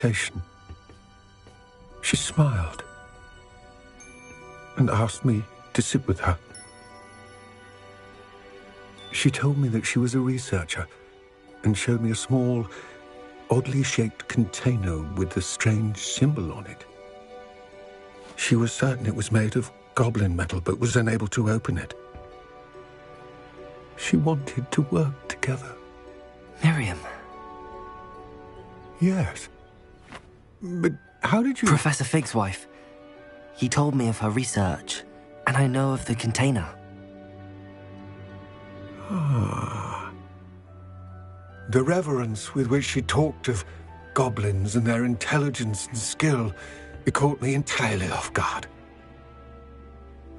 invitation. She smiled and asked me to sit with her. She told me that she was a researcher and showed me a small, oddly shaped container with a strange symbol on it. She was certain it was made of goblin metal, but was unable to open it. She wanted to work together. Miriam. Yes. But how did you... Professor Fig's wife. He told me of her research, and I know of the container. Ah. The reverence with which she talked of goblins and their intelligence and skill, it caught me entirely off guard.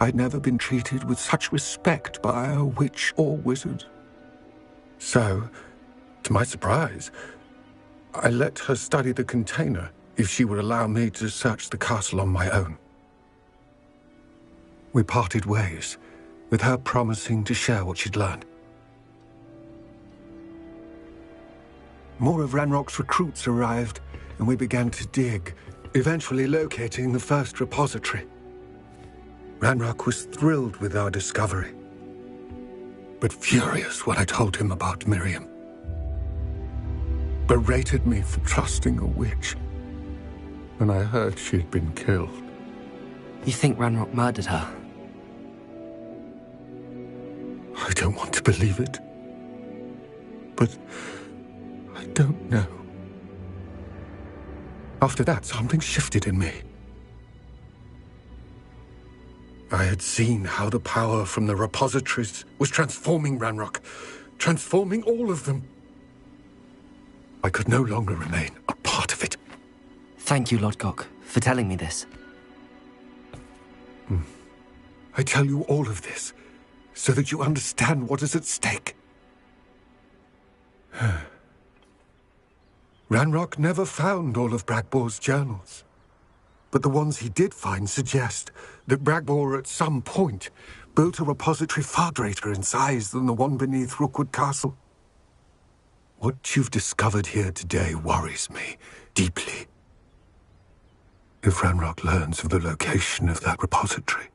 I'd never been treated with such respect by a witch or wizard. So, to my surprise, I let her study the container if she would allow me to search the castle on my own. We parted ways, with her promising to share what she'd learned. More of Ranrock's recruits arrived, and we began to dig, eventually locating the first repository. Ranrock was thrilled with our discovery, but furious when I told him about Miriam. Berated me for trusting a witch when I heard she'd been killed. You think Ranrock murdered her? I don't want to believe it, but I don't know. After that, something shifted in me. I had seen how the power from the repositories was transforming Ranrock, transforming all of them. I could no longer remain a part of it. Thank you, Lodgok, for telling me this. I tell you all of this so that you understand what is at stake. Ranrock never found all of Bragbor's journals, but the ones he did find suggest that Bragbor at some point built a repository far greater in size than the one beneath Rookwood Castle. What you've discovered here today worries me deeply. If Ranrock learns of the location of that repository,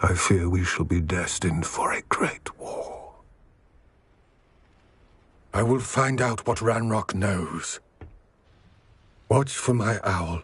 I fear we shall be destined for a great war. I will find out what Ranrock knows. Watch for my owl.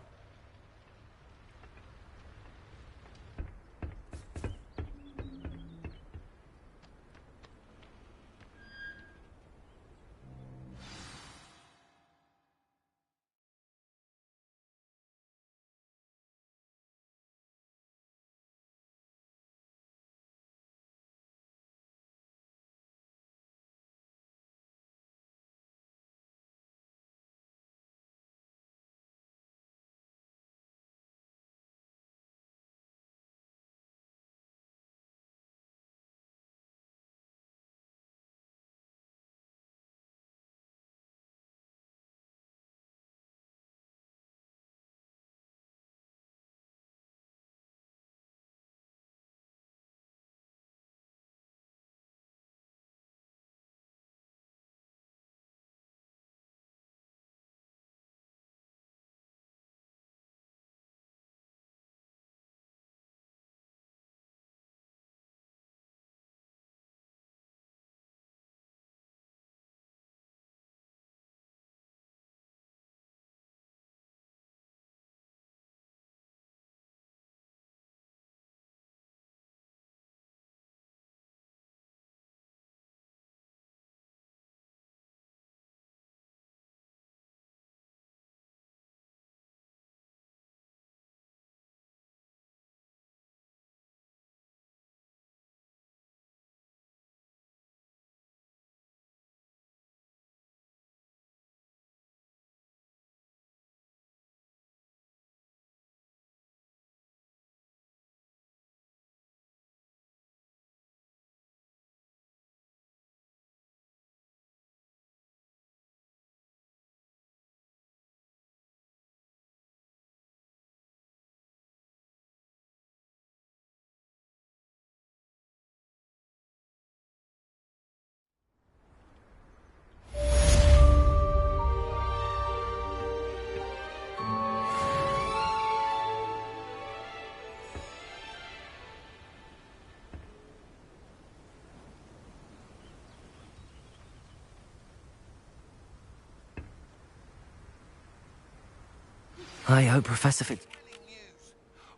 I hope Professor Fitz...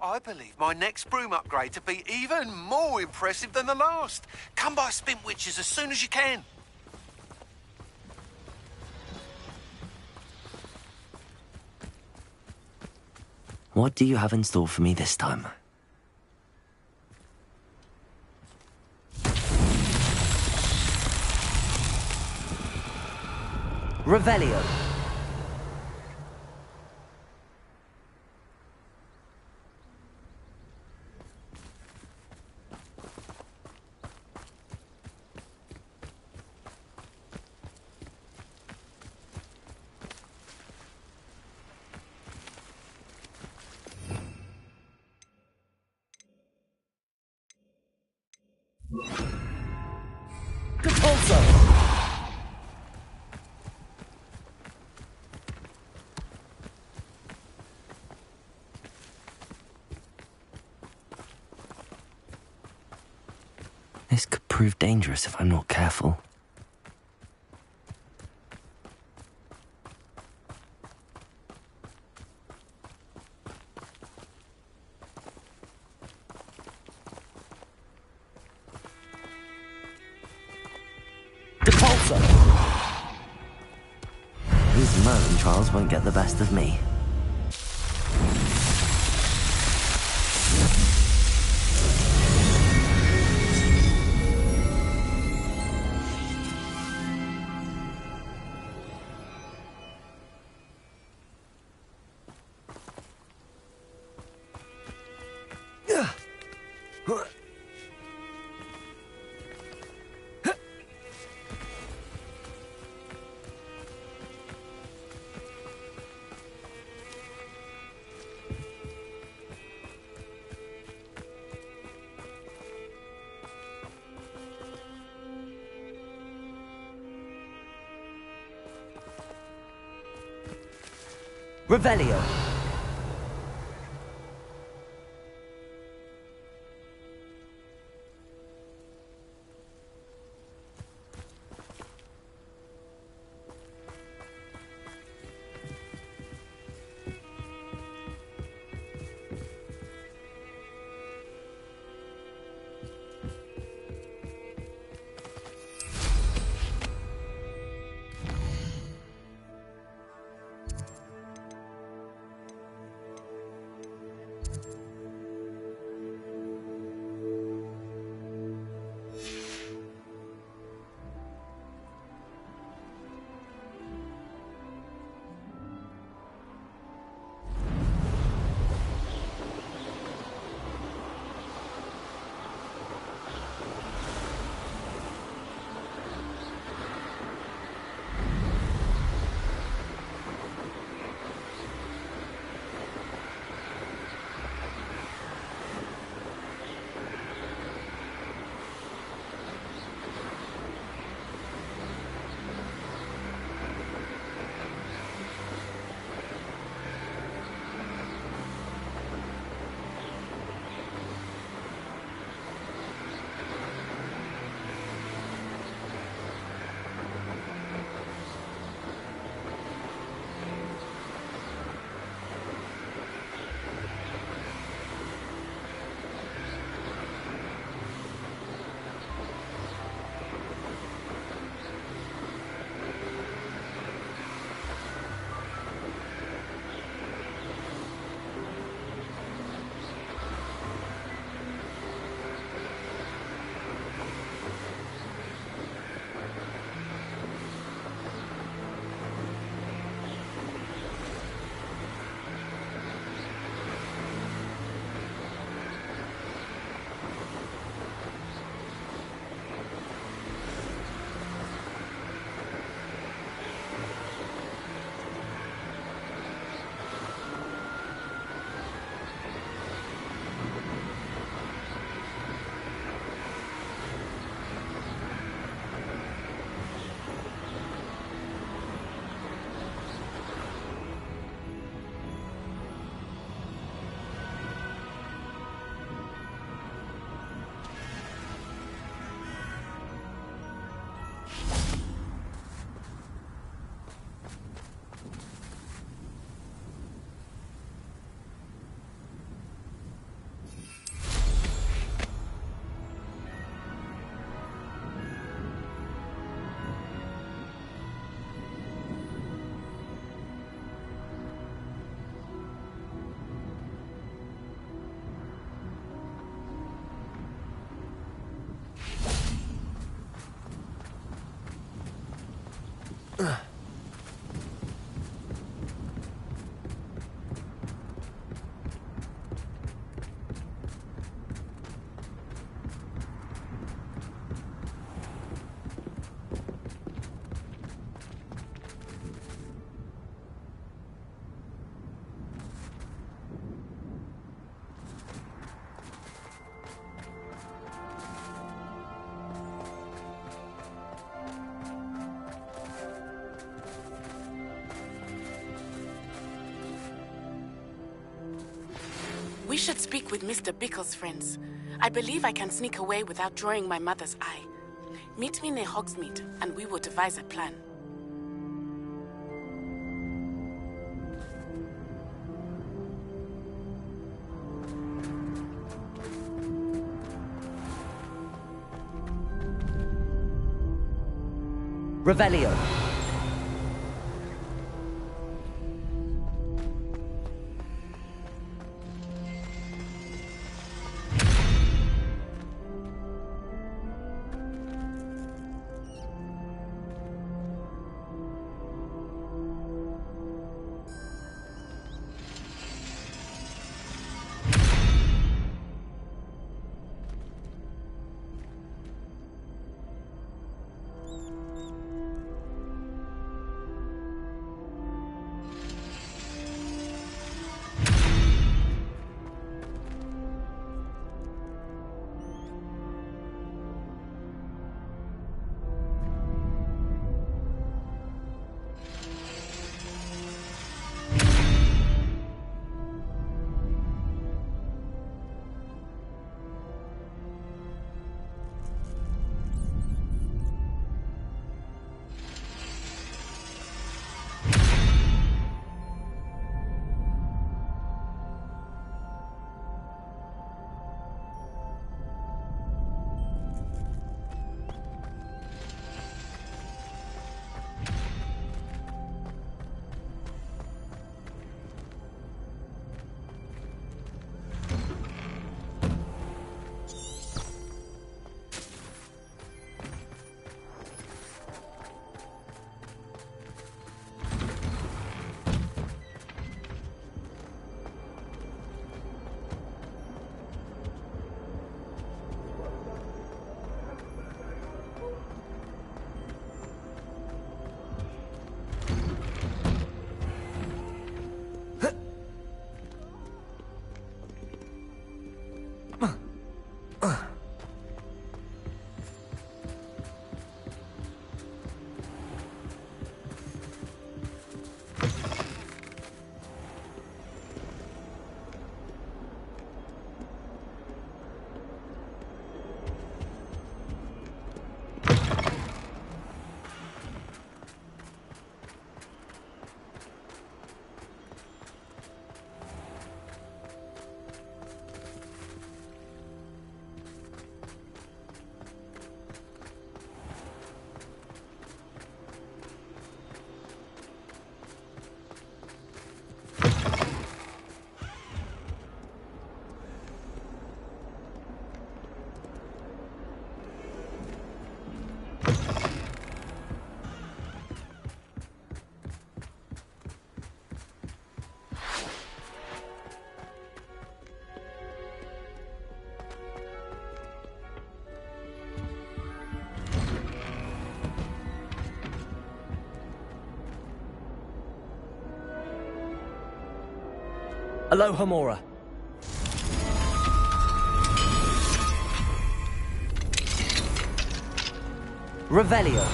I believe my next broom upgrade to be even more impressive than the last. Come by Spintwitches as soon as you can. What do you have in store for me this time? Revelio. This could prove dangerous if I'm not careful. These Merlin trials won't get the best of me. Revelio. We should speak with Mr. Bickle's friends. I believe I can sneak away without drawing my mother's eye. Meet me near Hogsmeade, and we will devise a plan. Revelio. Aloha Mora. Revelio.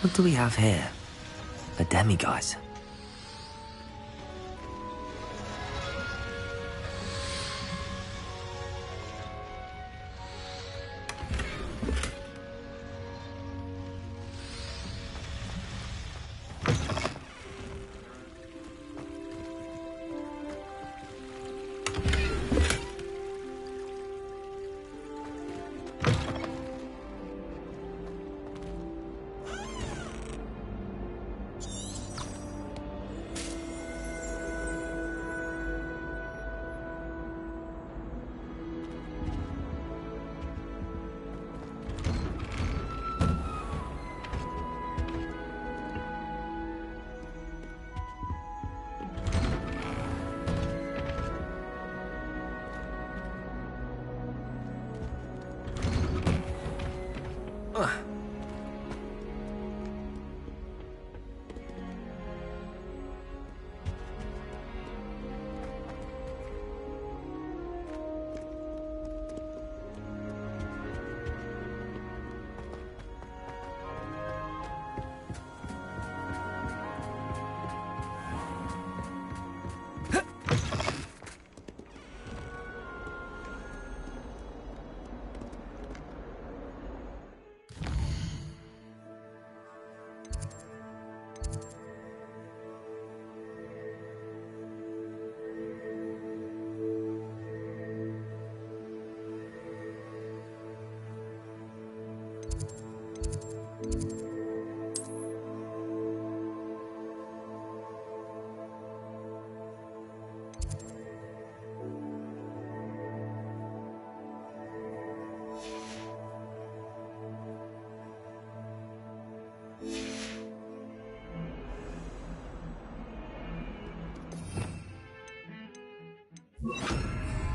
What do we have here? A demiguise.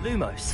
Lumos.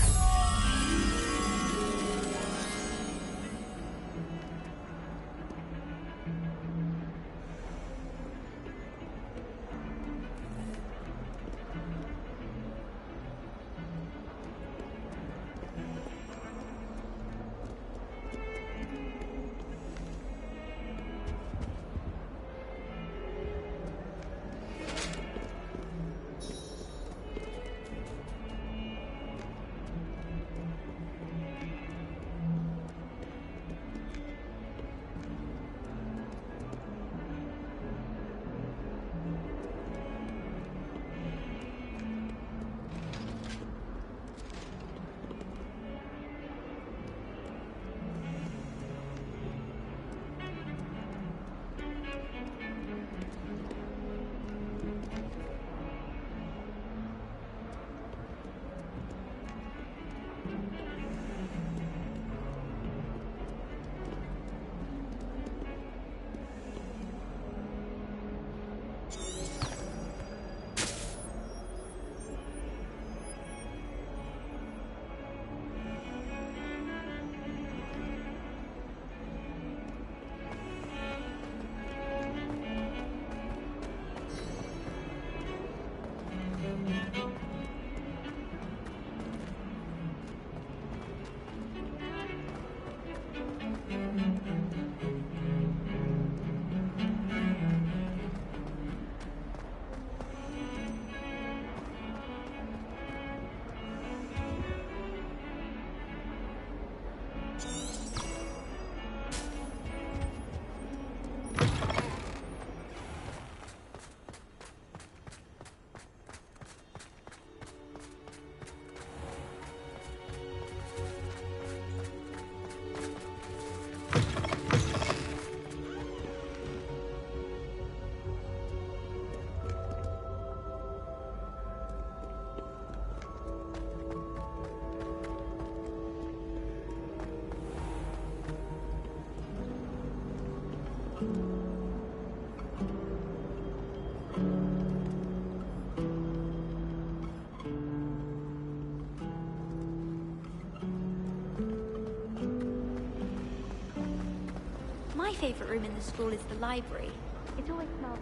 My favourite room in the school is the library. It always smells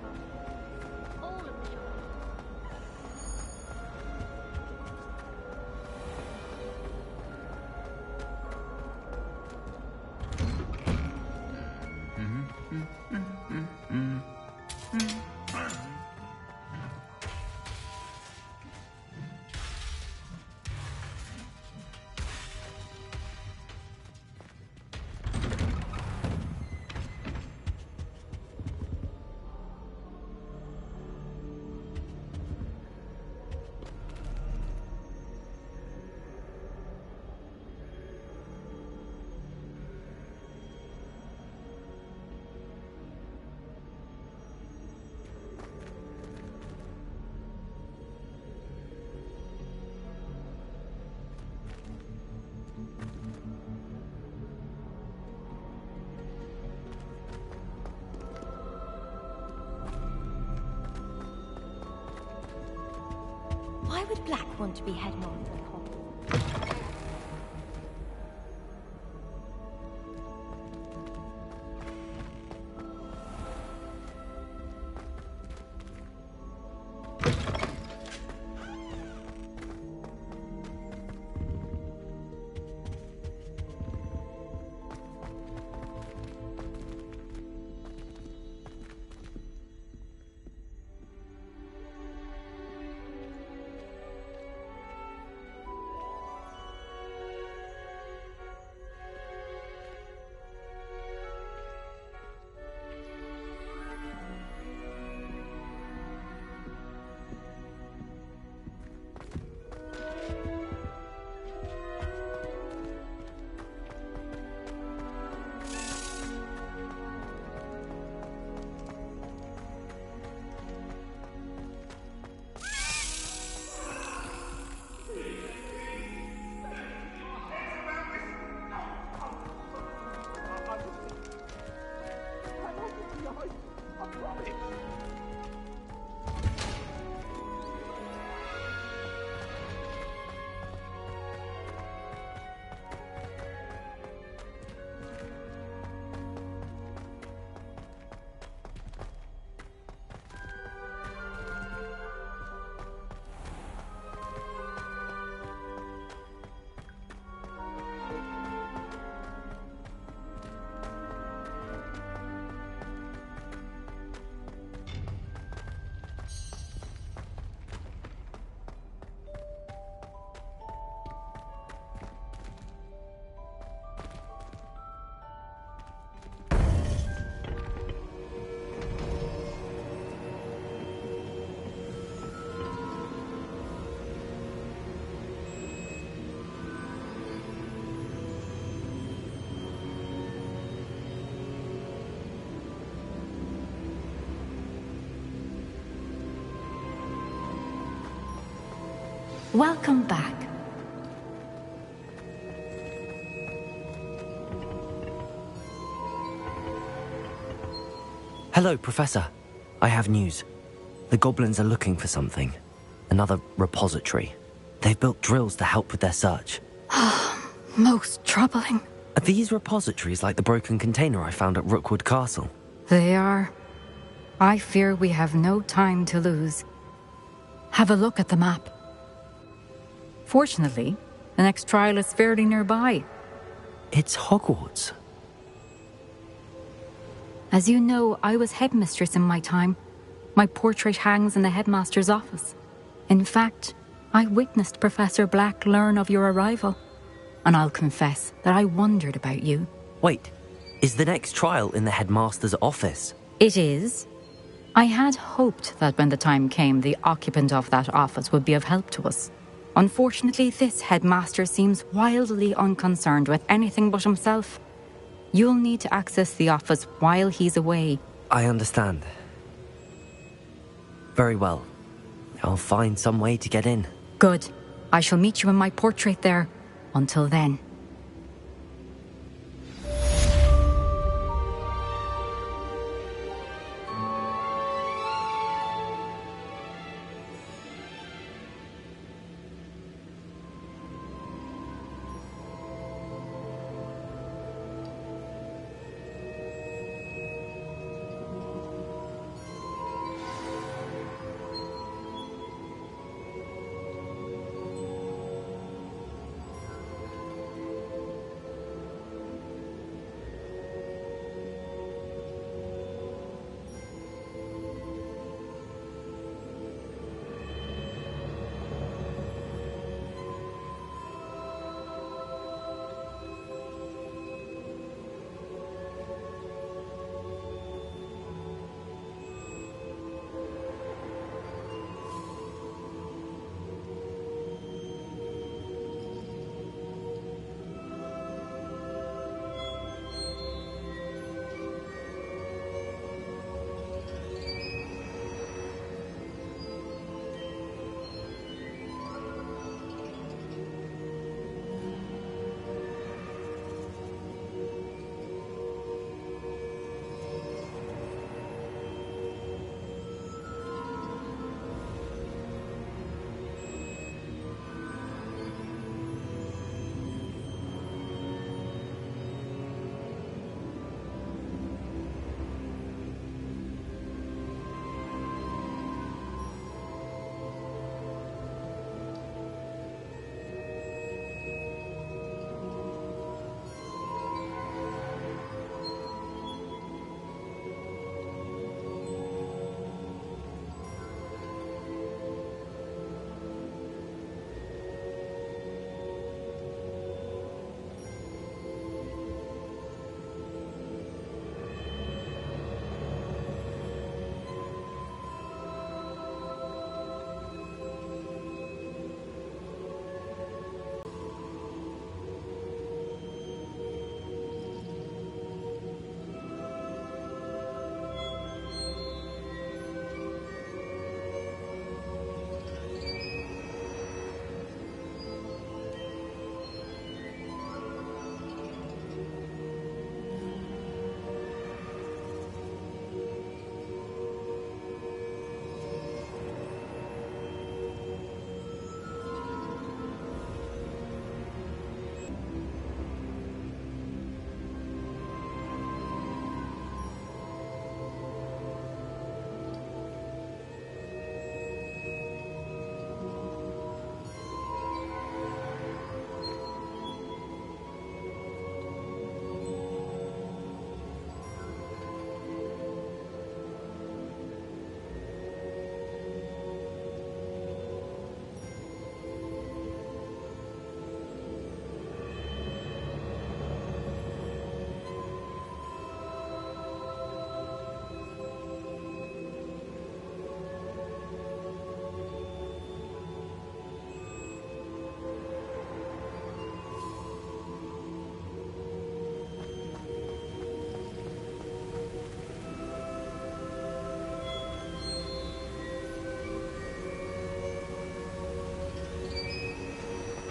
of all of the shops. Why would Black want to be headmaster of Howartz? Welcome back. Hello, Professor. I have news. The goblins are looking for something. Another repository. They've built drills to help with their search. Most troubling. Are these repositories like the broken container I found at Rookwood Castle? They are. I fear we have no time to lose. Have a look at the map. Fortunately, the next trial is fairly nearby. It's Hogwarts. As you know, I was headmistress in my time. My portrait hangs in the headmaster's office. In fact, I witnessed Professor Black learn of your arrival. And I'll confess that I wondered about you. Wait, is the next trial in the headmaster's office? It is. I had hoped that when the time came, the occupant of that office would be of help to us. Unfortunately, this headmaster seems wildly unconcerned with anything but himself. You'll need to access the office while he's away. I understand. Very well. I'll find some way to get in. Good. I shall meet you in my portrait there. Until then.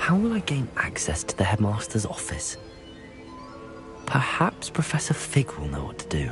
How will I gain access to the headmaster's office? Perhaps Professor Fig will know what to do.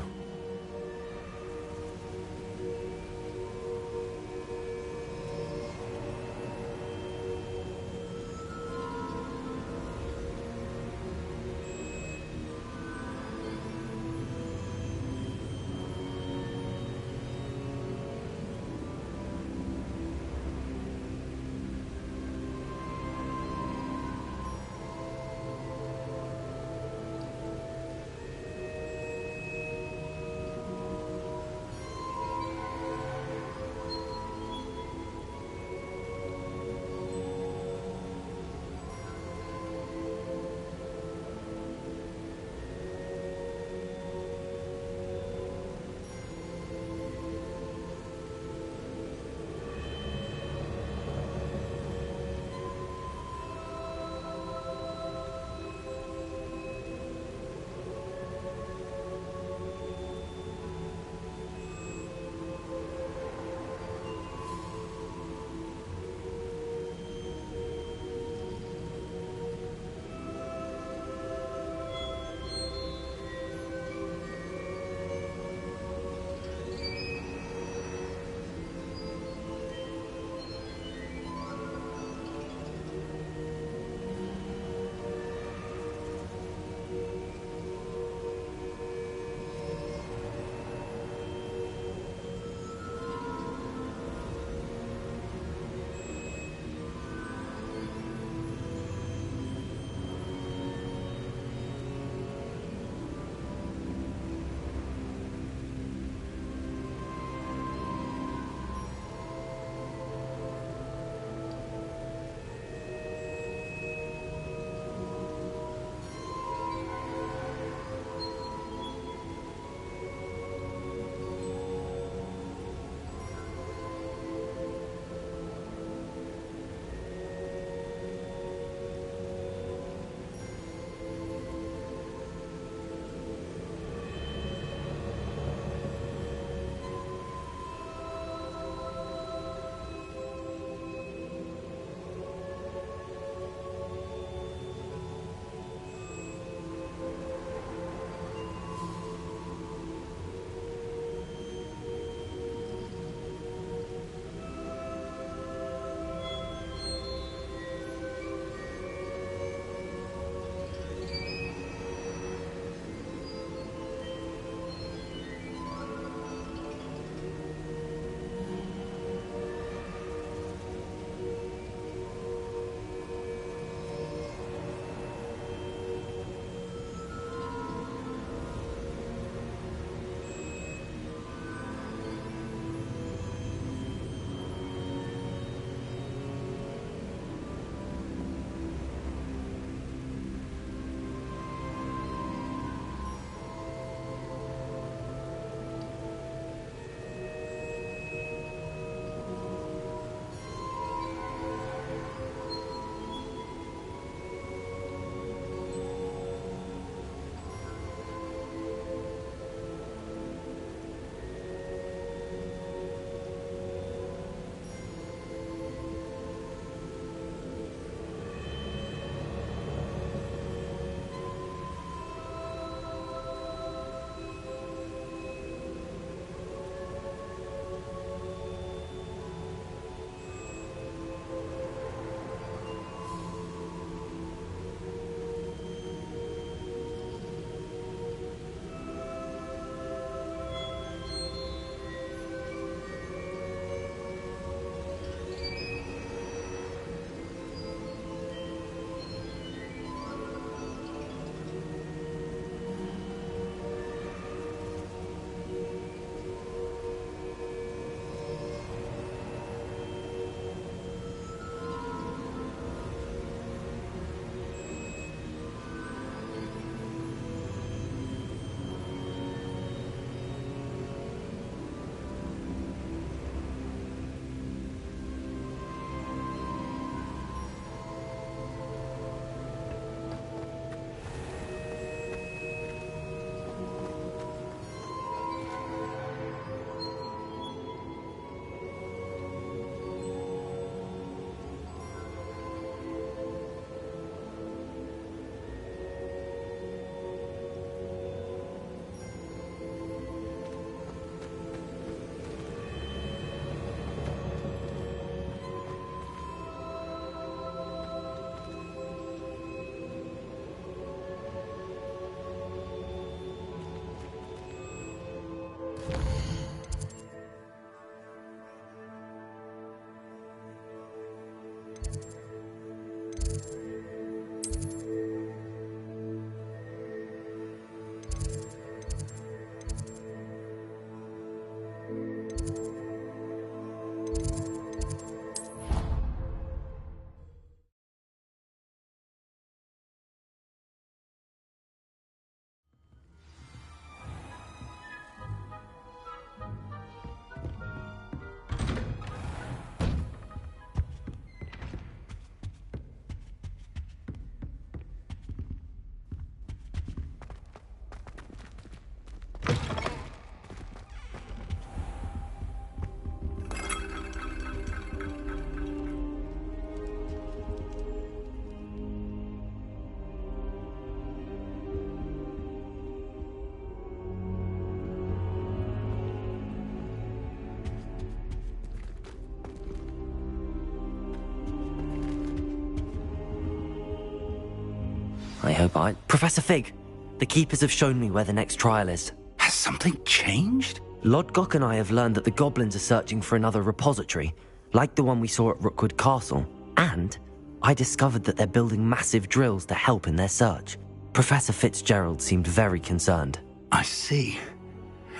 I hope I... Professor Fig, the Keepers have shown me where the next trial is. Has something changed? Lodgok and I have learned that the goblins are searching for another repository, like the one we saw at Rookwood Castle. And I discovered that they're building massive drills to help in their search. Professor Fitzgerald seemed very concerned. I see.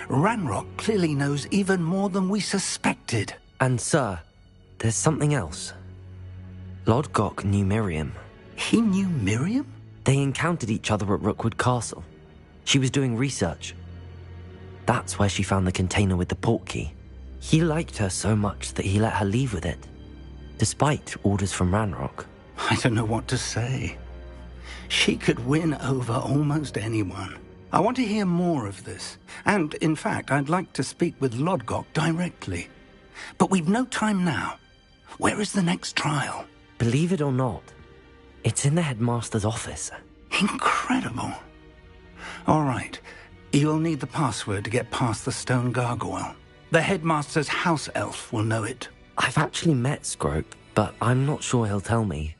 Ranrock clearly knows even more than we suspected. And sir, there's something else. Lodgok knew Miriam. He knew Miriam? They encountered each other at Rookwood Castle. She was doing research. That's where she found the container with the portkey. He liked her so much that he let her leave with it, despite orders from Ranrock. I don't know what to say. She could win over almost anyone. I want to hear more of this. And, in fact, I'd like to speak with Lodgok directly. But we've no time now. Where is the next trial? Believe it or not, it's in the headmaster's office. Incredible. All right. You'll need the password to get past the stone gargoyle. The headmaster's house elf will know it. I've actually met Scrope, but I'm not sure he'll tell me.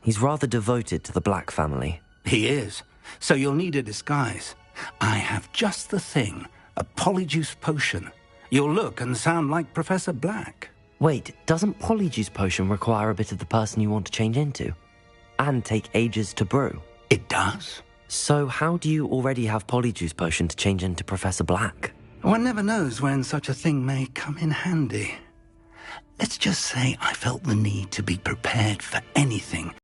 He's rather devoted to the Black family. He is. So you'll need a disguise. I have just the thing. A polyjuice potion. You'll look and sound like Professor Black. Wait, doesn't Polyjuice Potion require a bit of the person you want to change into? And take ages to brew? It does. So how do you already have Polyjuice Potion to change into Professor Black? One never knows when such a thing may come in handy. Let's just say I felt the need to be prepared for anything.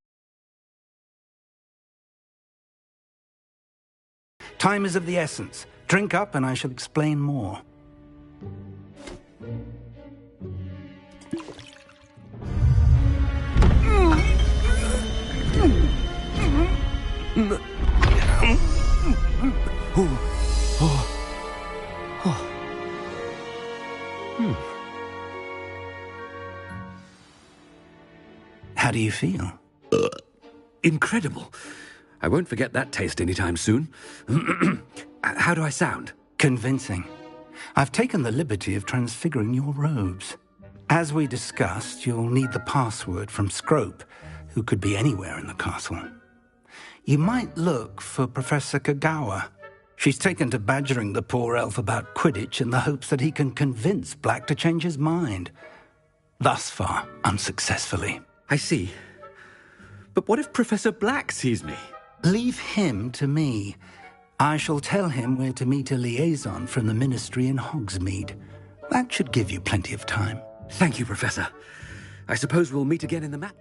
Time is of the essence. Drink up and I shall explain more. How do you feel? Incredible. I won't forget that taste anytime soon. How do I sound? Convincing. I've taken the liberty of transfiguring your robes. As we discussed, you'll need the password from Scrope, who could be anywhere in the castle. You might look for Professor Kagawa. She's taken to badgering the poor elf about Quidditch in the hopes that he can convince Black to change his mind. Thus far, unsuccessfully. I see. But what if Professor Black sees me? Leave him to me. I shall tell him where to meet a liaison from the Ministry in Hogsmeade. That should give you plenty of time. Thank you, Professor. I suppose we'll meet again in the map.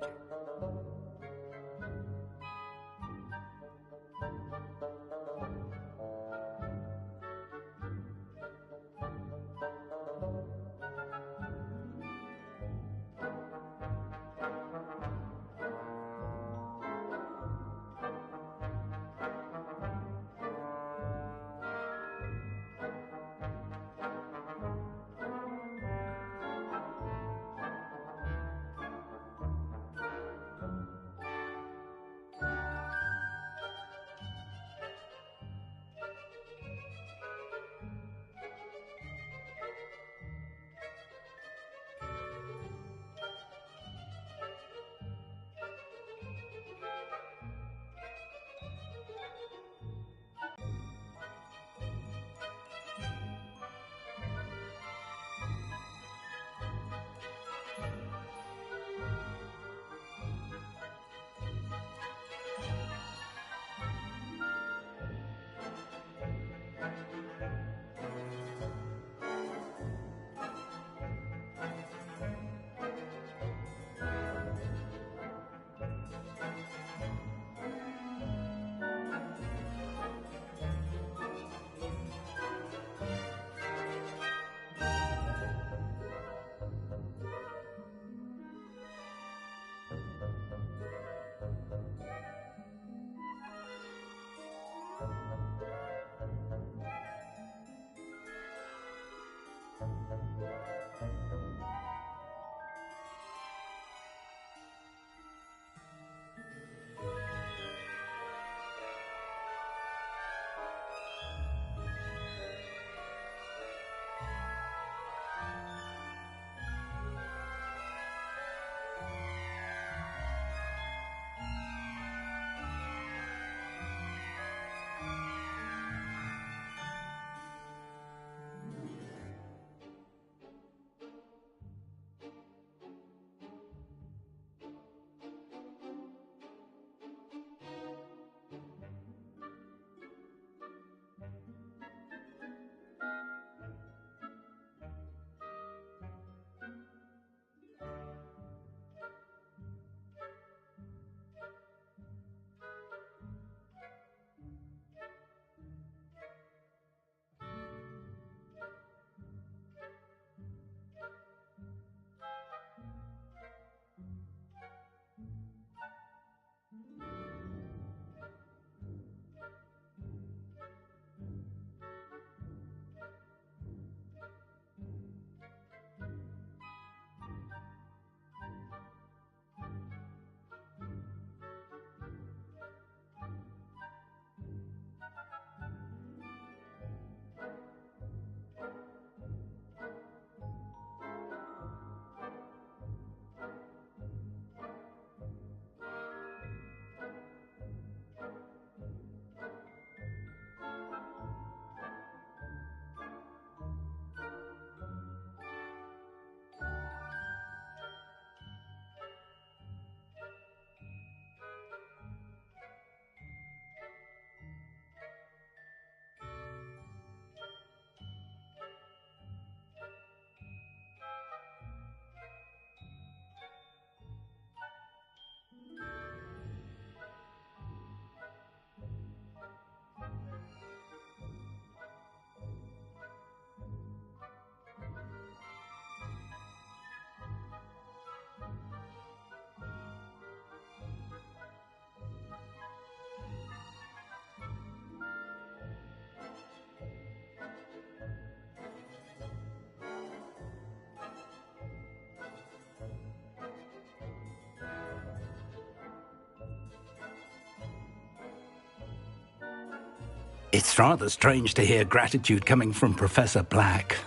It's rather strange to hear gratitude coming from Professor Black.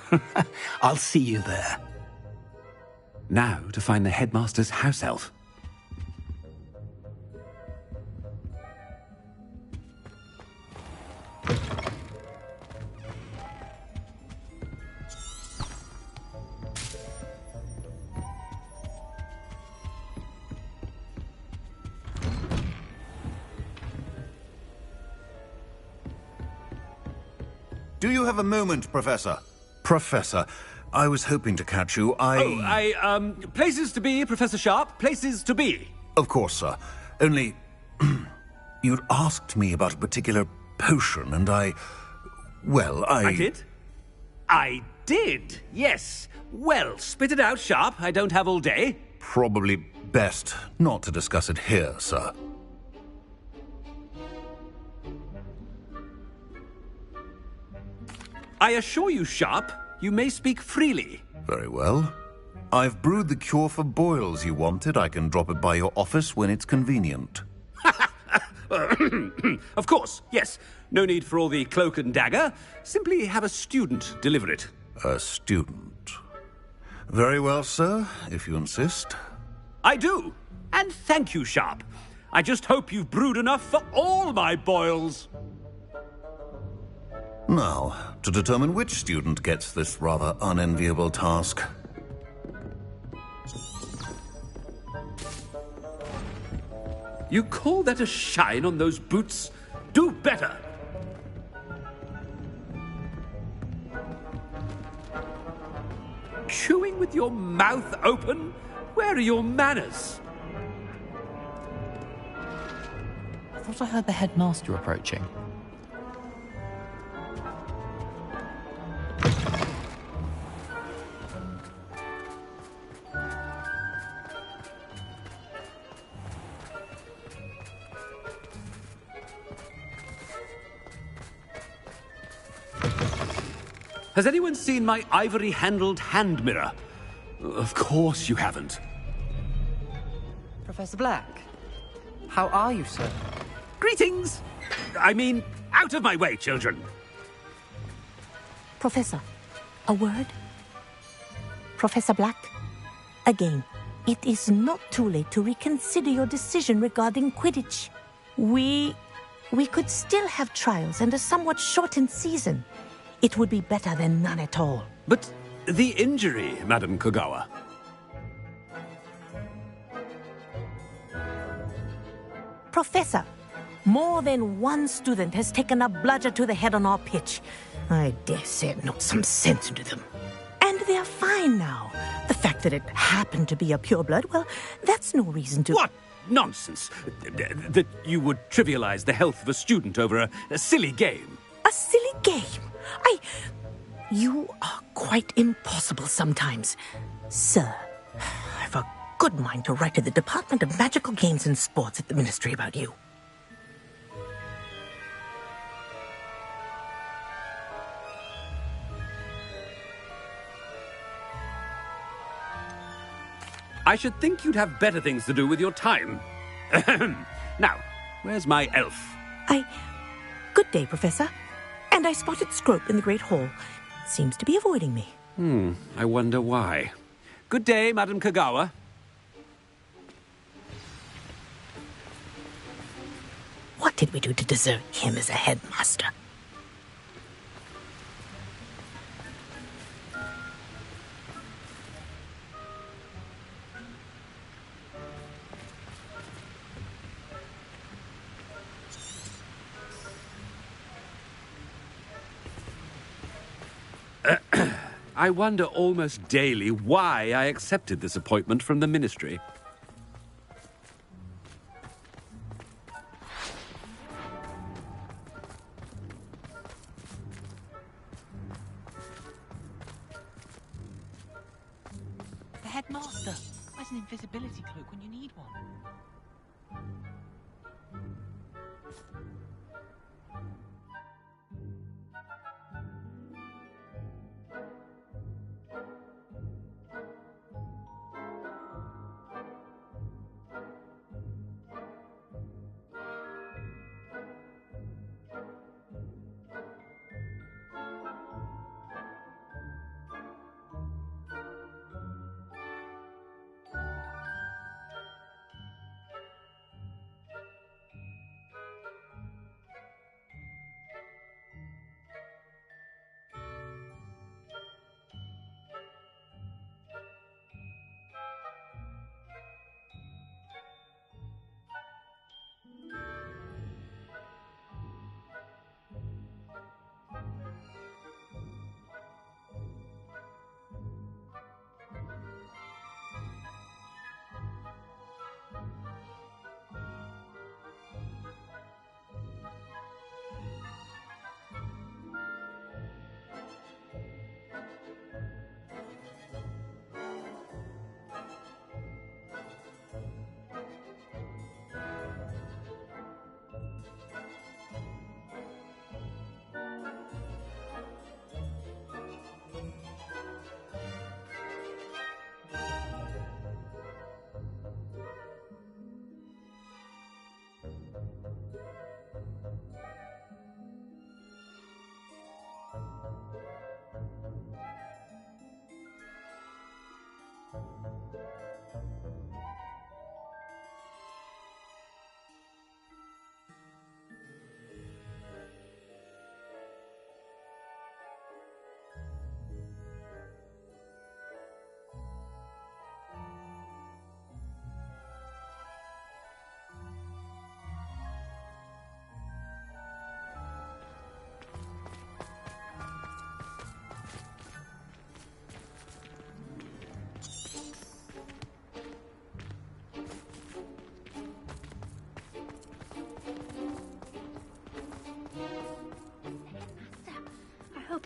I'll see you there. Now to find the headmaster's house elf. Do you have a moment, Professor? Professor, I was hoping to catch you. Places to be, Professor Sharp, places to be. Of course, sir. Only, you'd asked me about a particular potion, and I did? I did, yes. Well, spit it out, Sharp. I don't have all day. Probably best not to discuss it here, sir. I assure you, Sharp, you may speak freely. Very well. I've brewed the cure for boils you wanted. I can drop it by your office when it's convenient. Of course, yes. No need for all the cloak and dagger. Simply have a student deliver it. A student. Very well, sir, if you insist. I do. And thank you, Sharp. I just hope you've brewed enough for all my boils. Now, to determine which student gets this rather unenviable task. You call that a shine on those boots? Do better! Chewing with your mouth open? Where are your manners? I thought I heard the headmaster approaching. Has anyone seen my ivory-handled hand mirror? Of course you haven't. Professor Black, how are you, sir? Greetings! I mean, out of my way, children! Professor, a word? Professor Black, again, it is not too late to reconsider your decision regarding Quidditch. We could still have trials and a somewhat shortened season. It would be better than none at all. But the injury, Madam Kogawa. Professor, more than one student has taken a bludger to the head on our pitch. I dare say it knocked some sense into them. And they're fine now. The fact that it happened to be a pureblood, well, that's no reason to... What nonsense! That you would trivialize the health of a student over a silly game. A silly game? You are quite impossible sometimes. Sir, I've a good mind to write to the Department of Magical Games and Sports at the Ministry about you. I should think you'd have better things to do with your time. Now, where's my elf? Good day, Professor. And I spotted Scrope in the Great Hall. Seems to be avoiding me. I wonder why. Good day, Madam Kogawa. What did we do to deserve him as a headmaster? I wonder almost daily why I accepted this appointment from the Ministry. The headmaster. Where's an invisibility cloak when you need one?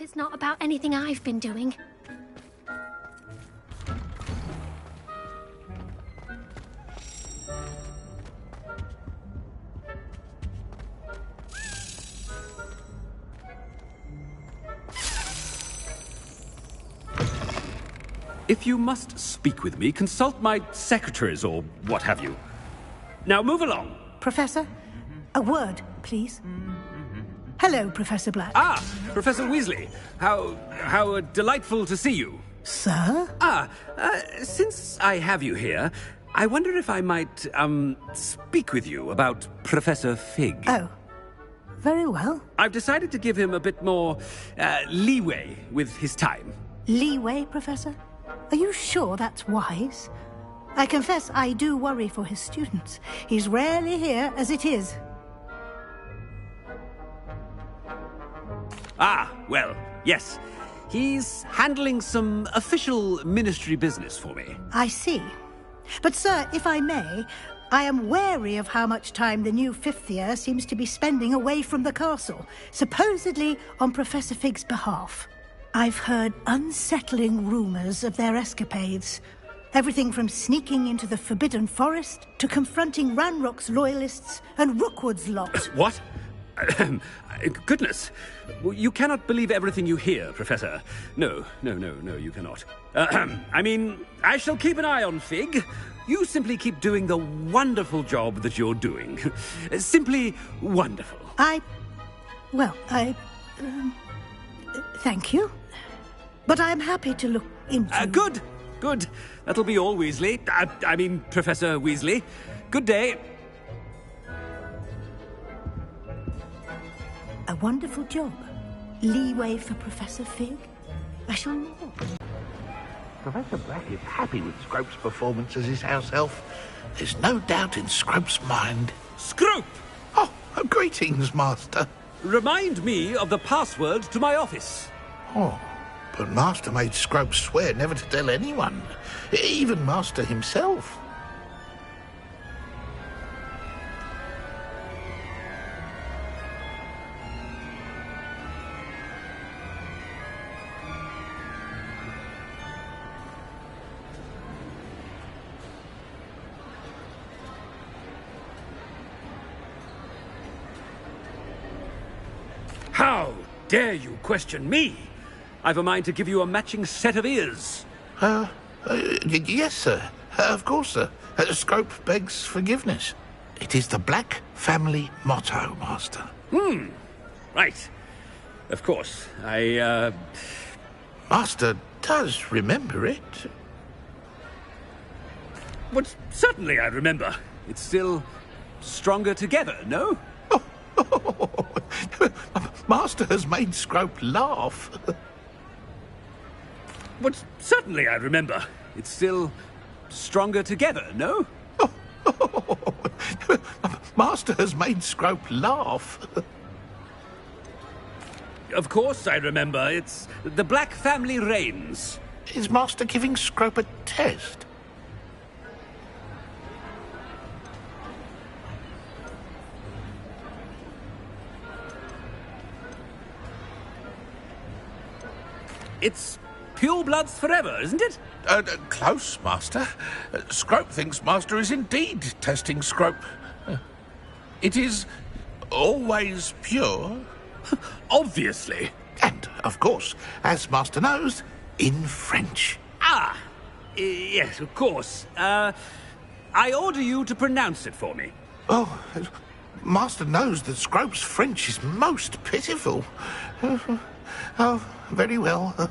it's not about anything I've been doing. If you must speak with me, consult my secretaries or what have you. Now move along. Professor, a word, please. Hello, Professor Black. Ah, Professor Weasley. How delightful to see you. Sir? Since I have you here, I wonder if I might, speak with you about Professor Fig. Oh, very well. I've decided to give him a bit more, leeway with his time. Leeway, Professor? Are you sure that's wise? I confess I do worry for his students. He's rarely here as it is. Ah, well, yes. He's handling some official ministry business for me. I see. But, sir, if I may, I am wary of how much time the new fifth year seems to be spending away from the castle, supposedly on Professor Fig's behalf. I've heard unsettling rumours of their escapades. Everything from sneaking into the Forbidden Forest to confronting Ranrock's loyalists and Rookwood's lot. What? Goodness. You cannot believe everything you hear, Professor. No, you cannot. I mean, I shall keep an eye on Fig. You simply keep doing the wonderful job that you're doing. Simply wonderful. Thank you. But I'm happy to look into... Good. That'll be all, Weasley. I mean, Professor Weasley. Good day. A wonderful job. Leeway for Professor Fig? I shall know. Professor Black is happy with Scrope's performance as his house elf. There's no doubt in Scrope's mind. Scrope! Oh, greetings, Master. Remind me of the password to my office. Oh, but Master made Scrope swear never to tell anyone, even Master himself. How dare you question me? I've a mind to give you a matching set of ears. Yes, sir. Of course, sir. Scrope begs forgiveness. It is the Black family motto, Master. Right. Of course. Master does remember it. But certainly I remember. It's still stronger together, no? Master has made Scrope laugh. But certainly I remember. It's still stronger together, no? Master has made Scrope laugh. Of course I remember. It's the Black family reigns. Is Master giving Scrope a test? It's pure bloods forever, isn't it? Close, Master. Scrope thinks Master is indeed testing Scrope. It is always pure. Obviously. And, of course, as Master knows, in French. Yes, of course. I order you to pronounce it for me. Oh, Master knows that Scrope's French is most pitiful. Oh, very well.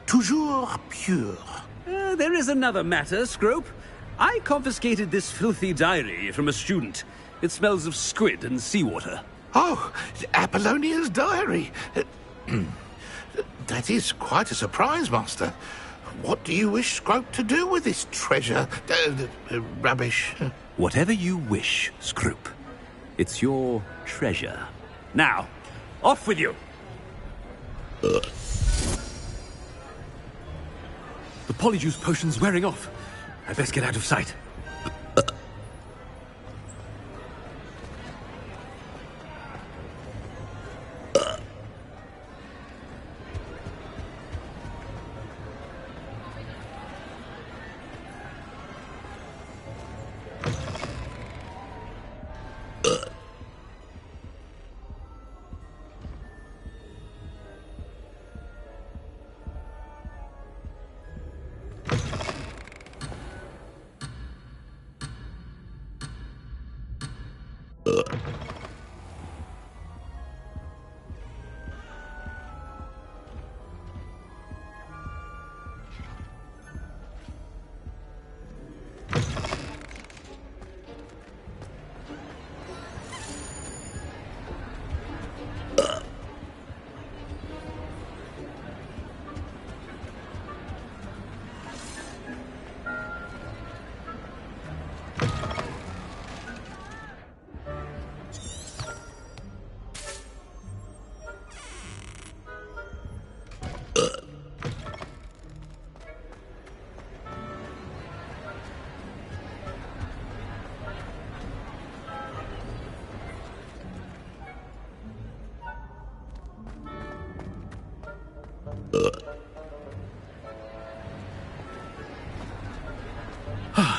Toujours pure. There is another matter, Scrope. I confiscated this filthy diary from a student. It smells of squid and seawater. Oh, Apollonia's diary. That is quite a surprise, Master. What do you wish Scrope to do with this treasure? Rubbish. Whatever you wish, Scrope. It's your treasure. Now, off with you. The polyjuice potion's wearing off. I'd best get out of sight.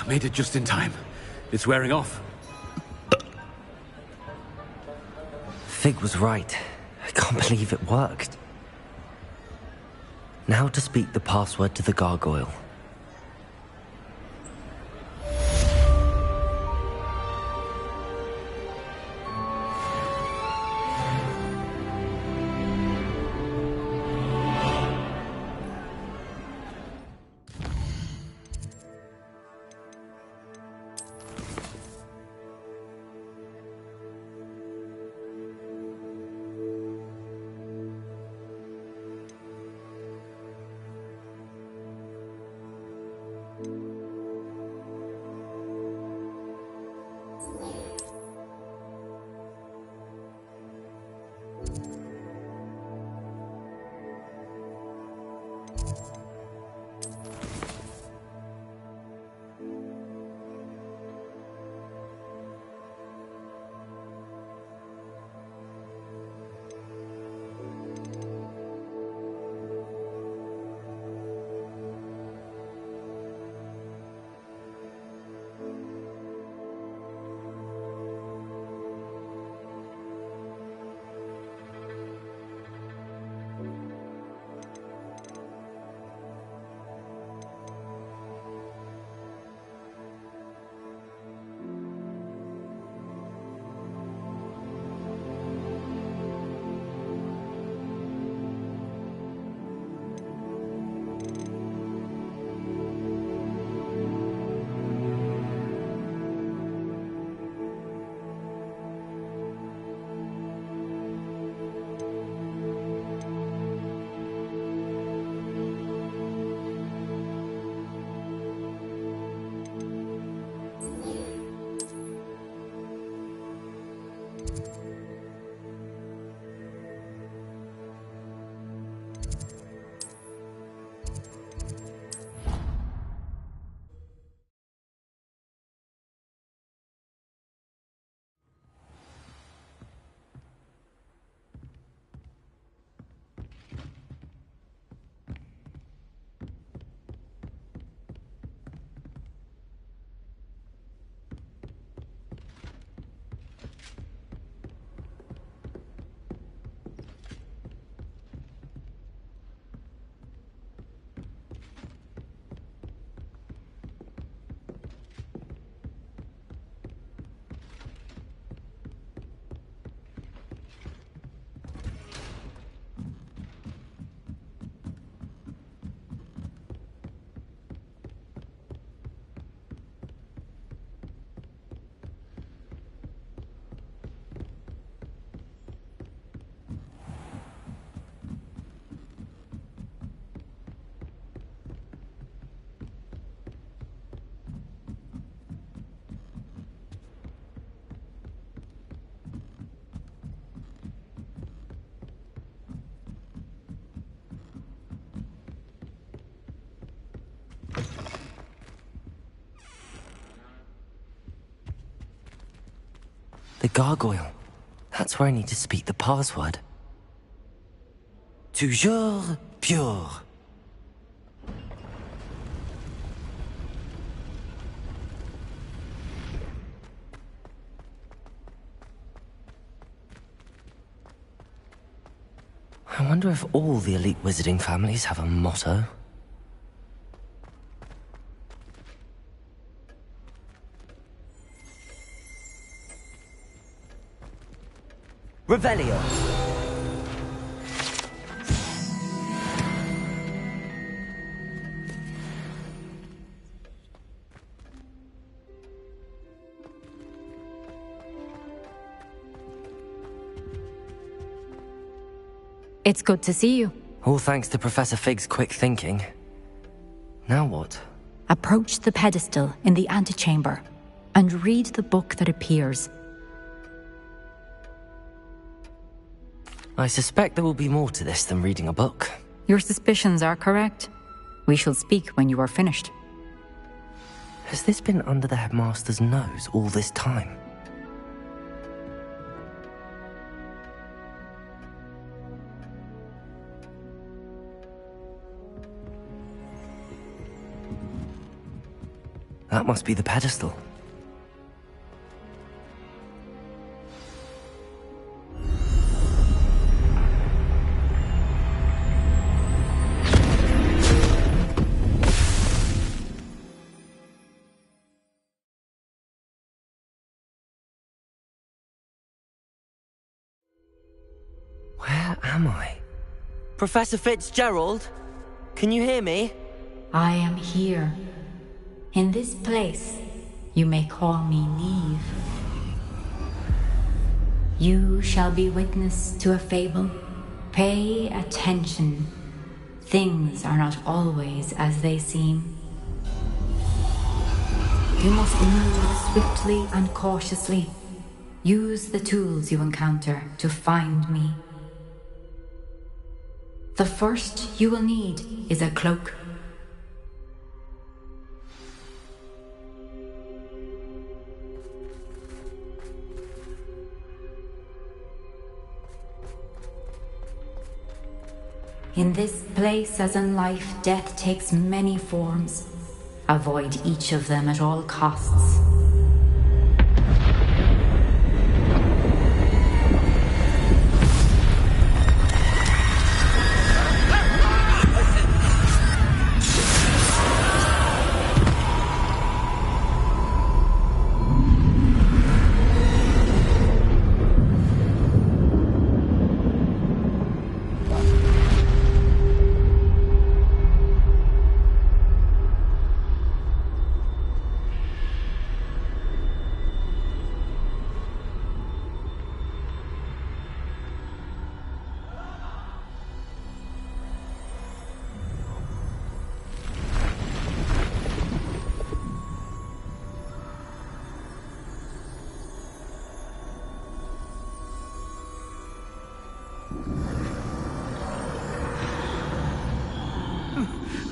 Made it just in time. It's wearing off. Fig was right. I can't believe it worked. Now to speak the password to the gargoyle. The gargoyle. That's where I need to speak the password. Toujours pure. I wonder if all the elite wizarding families have a motto. Revelio. It's good to see you. All thanks to Professor Fig's quick thinking. Now what? Approach the pedestal in the antechamber and read the book that appears. I suspect there will be more to this than reading a book. Your suspicions are correct. We shall speak when you are finished. Has this been under the headmaster's nose all this time? That must be the pedestal. Where am I? Professor Fitzgerald? Can you hear me? I am here. In this place, you may call me Neve. You shall be witness to a fable. Pay attention. Things are not always as they seem. You must move swiftly and cautiously. Use the tools you encounter to find me. The first you will need is a cloak. In this place, as in life, death takes many forms. Avoid each of them at all costs.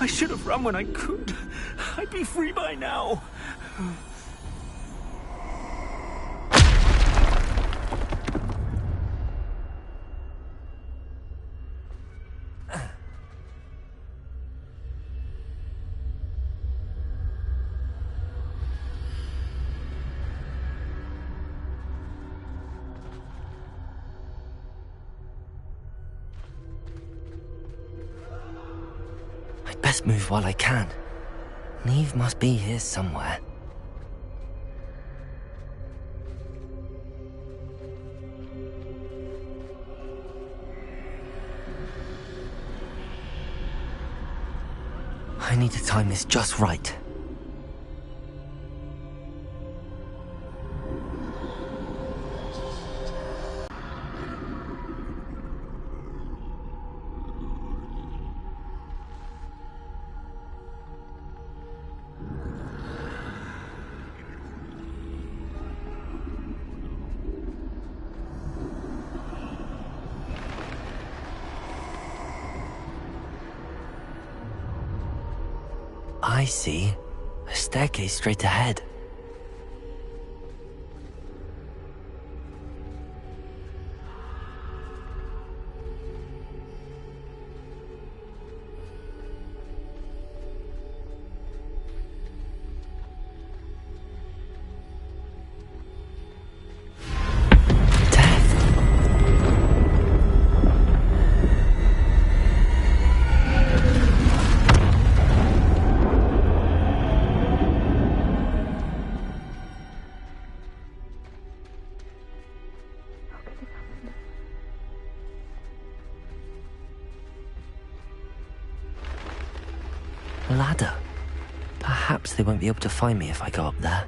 I should have run when I could. I'd be free by now. Best move while I can. Neve must be here somewhere. I need to time this just right. I see a staircase straight ahead. ladder. Perhaps they won't be able to find me if I go up there.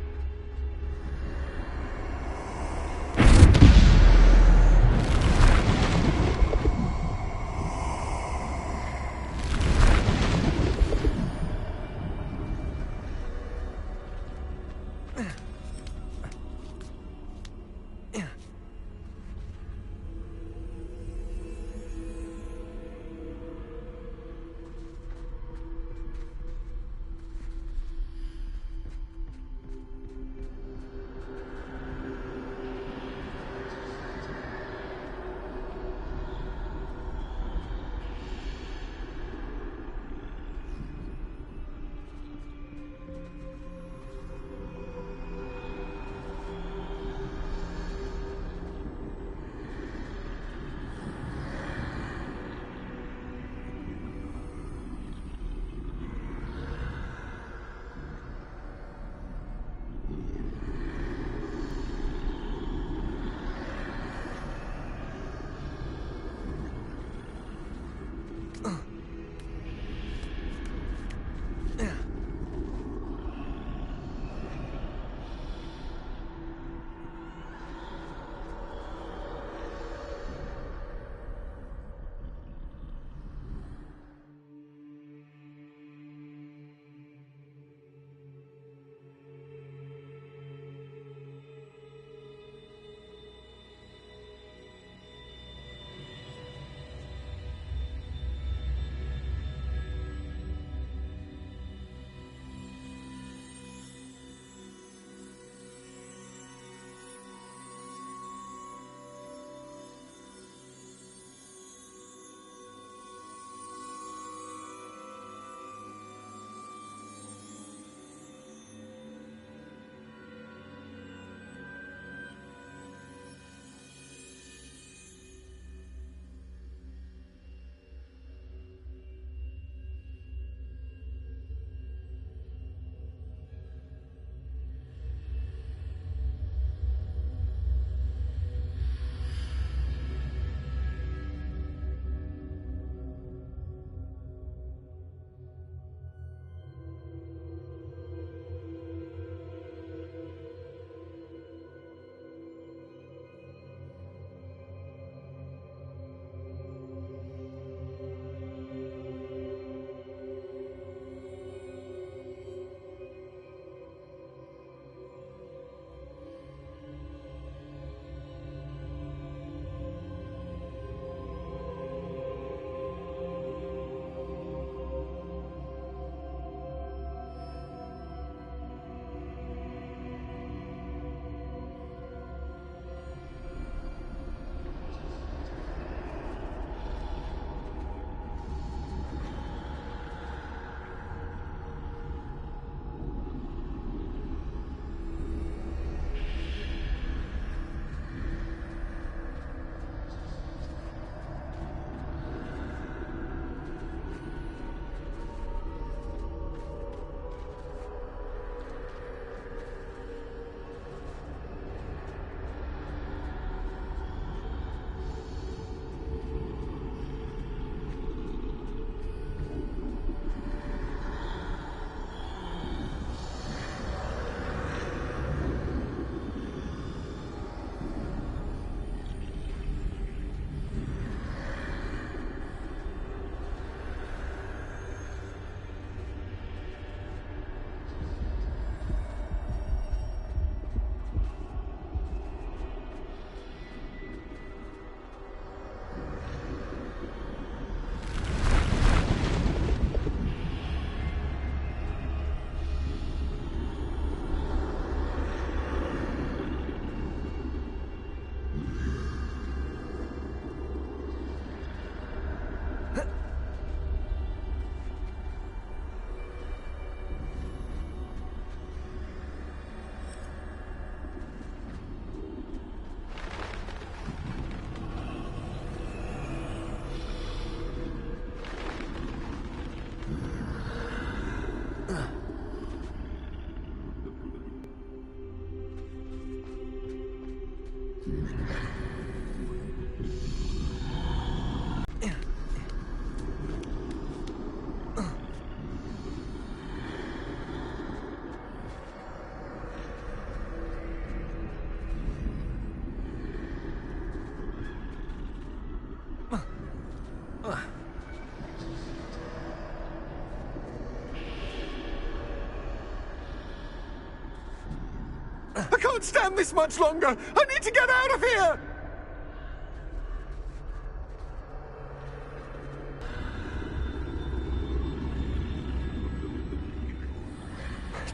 can't stand this much longer! I need to get out of here!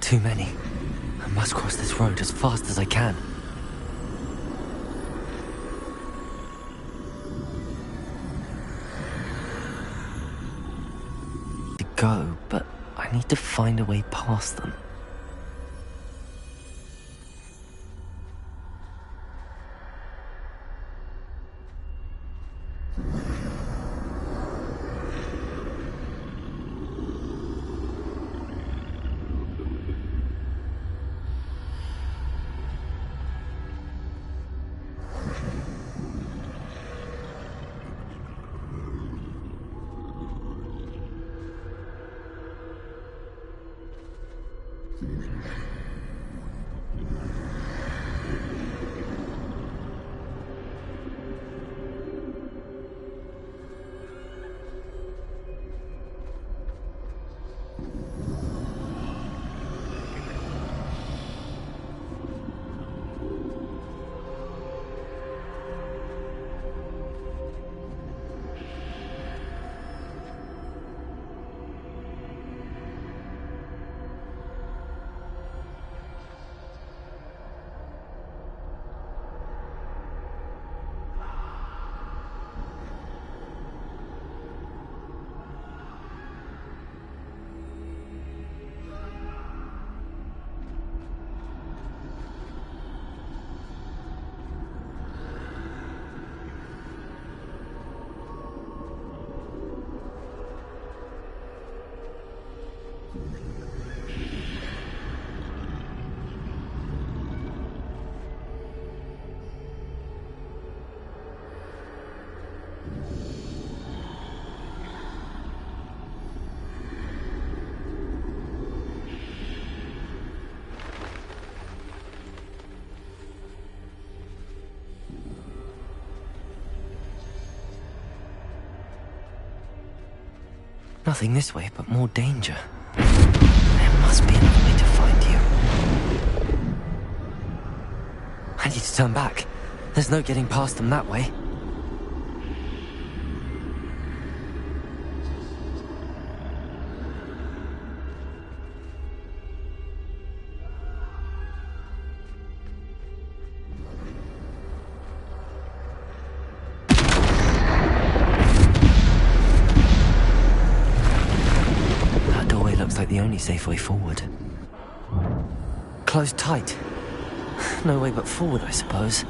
Too many. I must cross this road as fast as I can. To go, but I need to find a way past them. Nothing this way, but more danger. There must be another way to find you. I need to turn back. There's no getting past them that way. Like the only safe way forward. Closed tight. No way but forward, I suppose.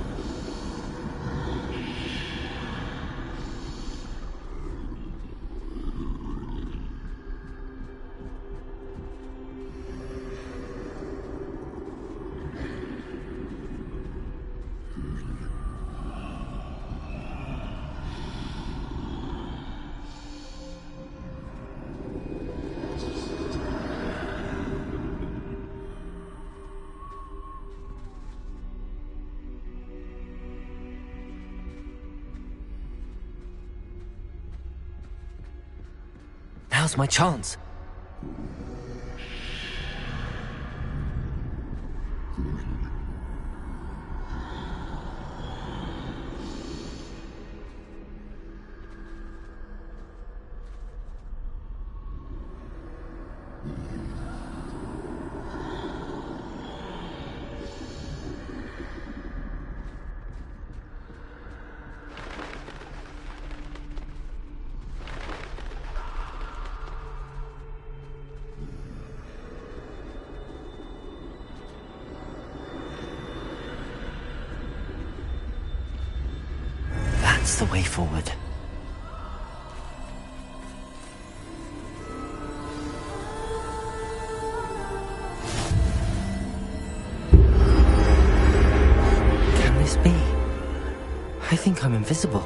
Now's my chance. That's the way forward. Can this be? I think I'm invisible.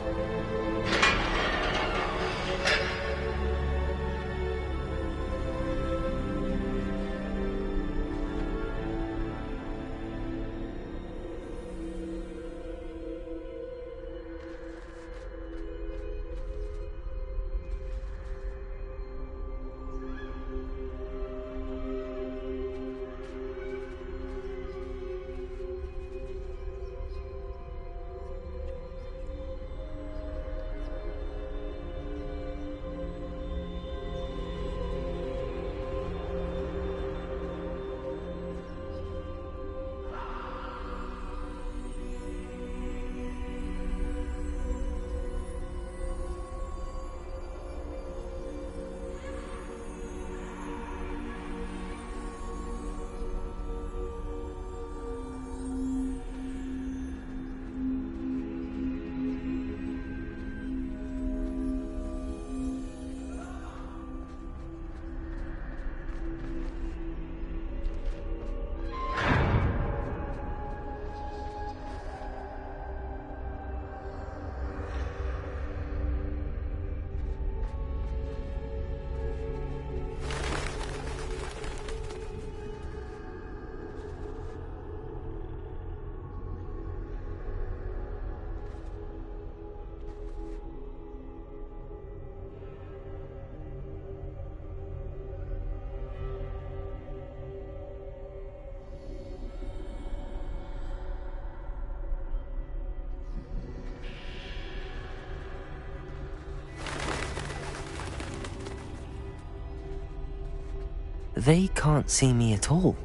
they can't see me at all.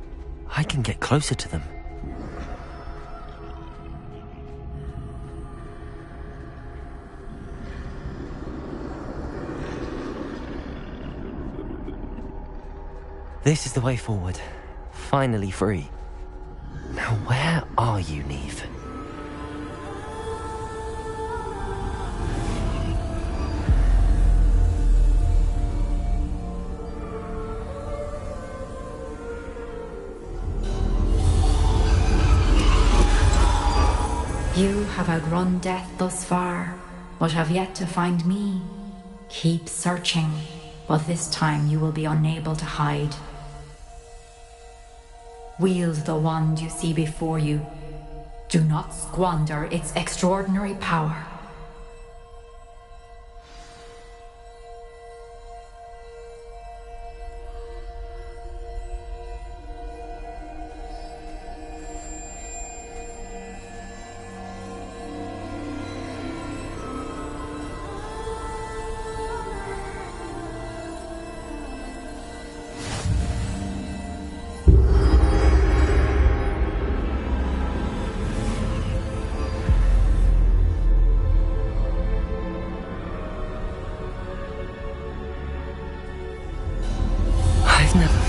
I can get closer to them. This is the way forward. Finally free. Now where are you, Neve? You have outrun death thus far, but have yet to find me. Keep searching, but this time you will be unable to hide. Wield the wand you see before you. Do not squander its extraordinary power.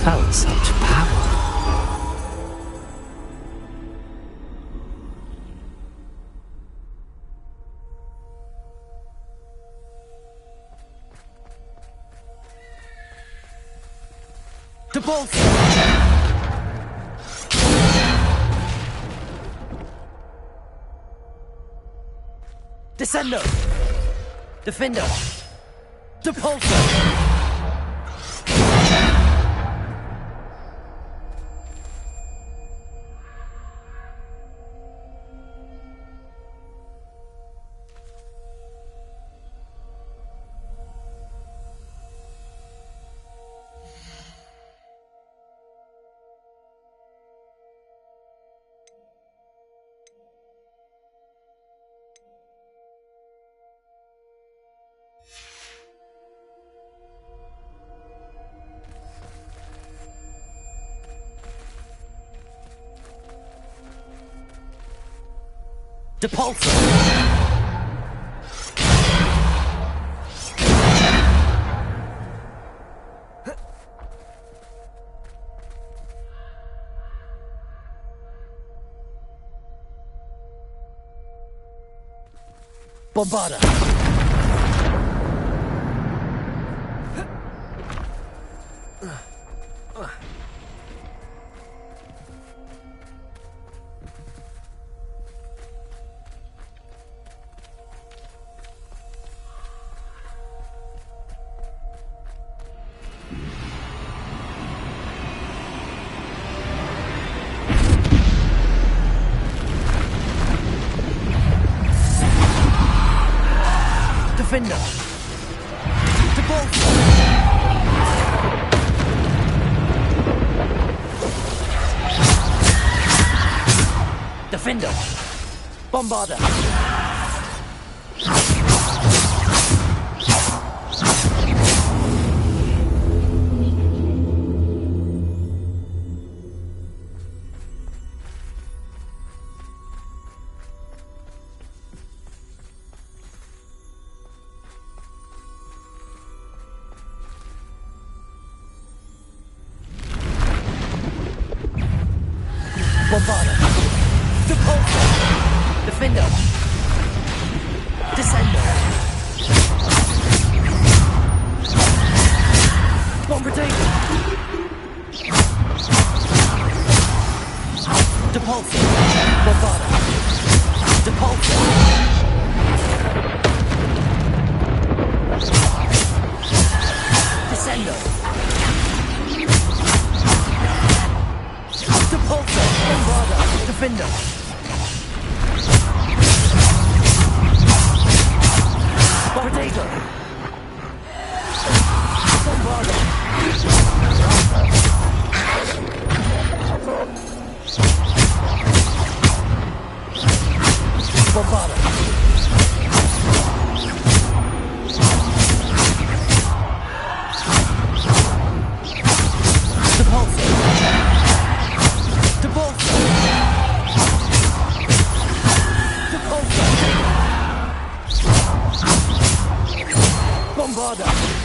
Felt such power. To both! Descendo! Defender! Depulso! Depulso! Bombarda! Defender! Depulso! Defender! Bombarda! Bombarda! Depulso! Defender! Descendo! Bombardino! Depulso! Bombarda! Depulso! Descendo! Depulso! Bombarda! Defender! Potato! Bombarda! Bombarder!